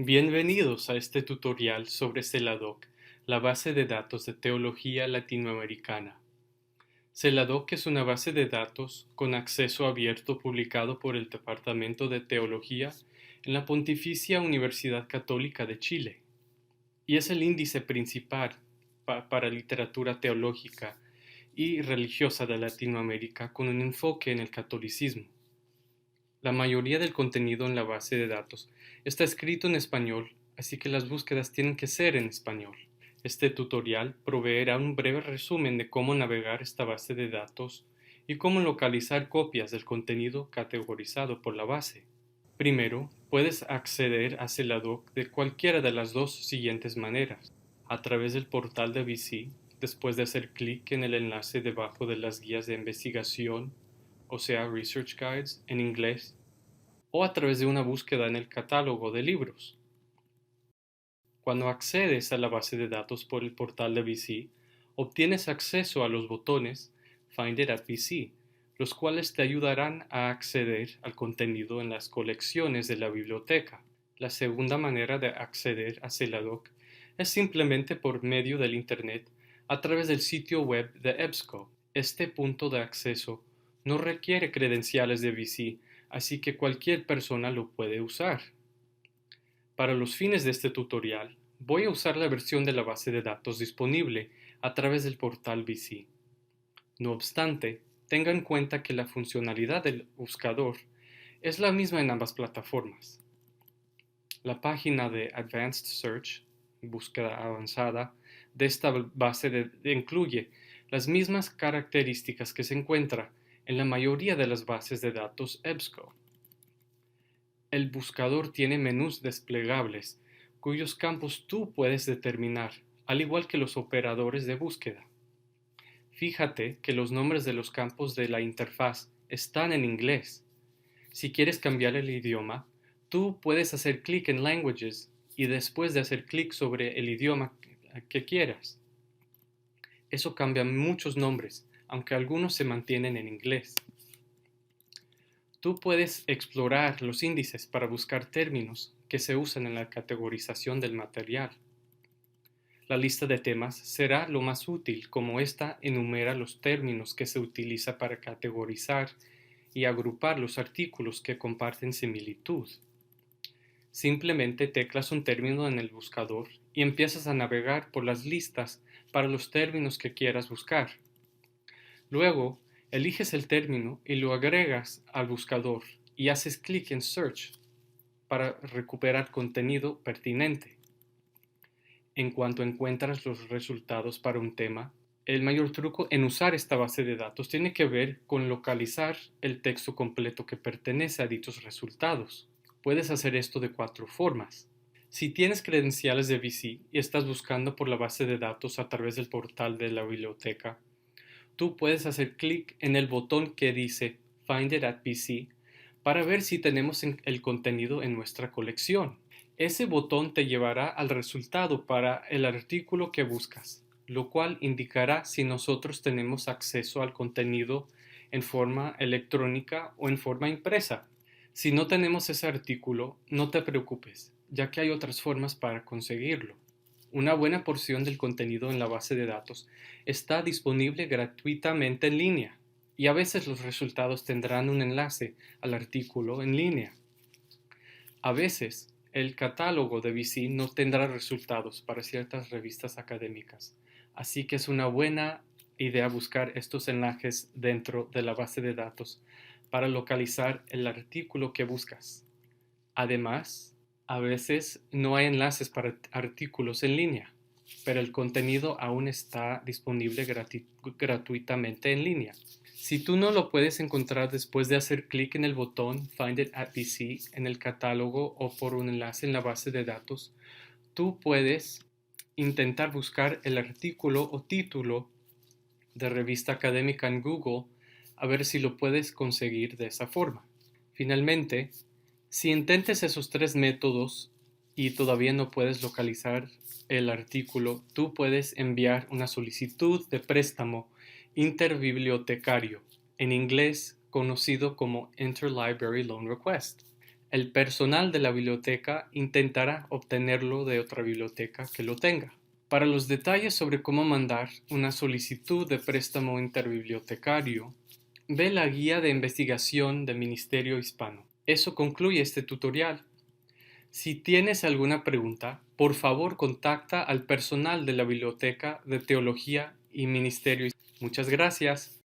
Bienvenidos a este tutorial sobre Celadoc, la base de datos de teología latinoamericana. Celadoc es una base de datos con acceso abierto publicado por el Departamento de Teología en la Pontificia Universidad Católica de Chile, y es el índice principal para literatura teológica y religiosa de Latinoamérica con un enfoque en el catolicismo. La mayoría del contenido en la base de datos está escrito en español, así que las búsquedas tienen que ser en español. Este tutorial proveerá un breve resumen de cómo navegar esta base de datos y cómo localizar copias del contenido categorizado por la base. Primero, puedes acceder a Celadoc de cualquiera de las dos siguientes maneras: a través del portal de VC, después de hacer clic en el enlace debajo de las guías de investigación, o sea, Research Guides en inglés, o a través de una búsqueda en el catálogo de libros. Cuando accedes a la base de datos por el portal de VC, obtienes acceso a los botones Find it at VC, los cuales te ayudarán a acceder al contenido en las colecciones de la biblioteca. La segunda manera de acceder a Celadoc es simplemente por medio del Internet a través del sitio web de EBSCO. Este punto de acceso no requiere credenciales de VC, así que cualquier persona lo puede usar. Para los fines de este tutorial, voy a usar la versión de la base de datos disponible a través del portal VC. No obstante, tenga en cuenta que la funcionalidad del buscador es la misma en ambas plataformas. La página de Advanced Search, búsqueda avanzada, de esta base incluye las mismas características que se encuentra en la mayoría de las bases de datos EBSCO. El buscador tiene menús desplegables, cuyos campos tú puedes determinar, al igual que los operadores de búsqueda. Fíjate que los nombres de los campos de la interfaz están en inglés. Si quieres cambiar el idioma, tú puedes hacer clic en Languages y después de hacer clic sobre el idioma que quieras. Eso cambia muchos nombres, aunque algunos se mantienen en inglés. Tú puedes explorar los índices para buscar términos que se usan en la categorización del material. La lista de temas será lo más útil, como ésta enumera los términos que se utiliza para categorizar y agrupar los artículos que comparten similitud. Simplemente teclas un término en el buscador y empiezas a navegar por las listas para los términos que quieras buscar. Luego, eliges el término y lo agregas al buscador y haces clic en Search para recuperar contenido pertinente. En cuanto encuentras los resultados para un tema, el mayor truco en usar esta base de datos tiene que ver con localizar el texto completo que pertenece a dichos resultados. Puedes hacer esto de 4 formas. Si tienes credenciales de VC y estás buscando por la base de datos a través del portal de la biblioteca, tú puedes hacer clic en el botón que dice Find it at VC para ver si tenemos el contenido en nuestra colección. Ese botón te llevará al resultado para el artículo que buscas, lo cual indicará si nosotros tenemos acceso al contenido en forma electrónica o en forma impresa. Si no tenemos ese artículo, no te preocupes, ya que hay otras formas para conseguirlo. Una buena porción del contenido en la base de datos está disponible gratuitamente en línea, y a veces los resultados tendrán un enlace al artículo en línea. A veces, el catálogo de VC no tendrá resultados para ciertas revistas académicas, así que es una buena idea buscar estos enlaces dentro de la base de datos para localizar el artículo que buscas. Además, a veces no hay enlaces para artículos en línea, pero el contenido aún está disponible gratuitamente en línea. Si tú no lo puedes encontrar después de hacer clic en el botón Find it at VC en el catálogo o por un enlace en la base de datos, tú puedes intentar buscar el artículo o título de revista académica en Google a ver si lo puedes conseguir de esa forma. Finalmente, si intentes esos 3 métodos y todavía no puedes localizar el artículo, tú puedes enviar una solicitud de préstamo interbibliotecario, en inglés conocido como Interlibrary Loan Request. El personal de la biblioteca intentará obtenerlo de otra biblioteca que lo tenga. Para los detalles sobre cómo mandar una solicitud de préstamo interbibliotecario, ve la guía de investigación del Ministerio Hispano. Eso concluye este tutorial. Si tienes alguna pregunta, por favor contacta al personal de la Biblioteca de Teología y Ministerio Hispano. Muchas gracias.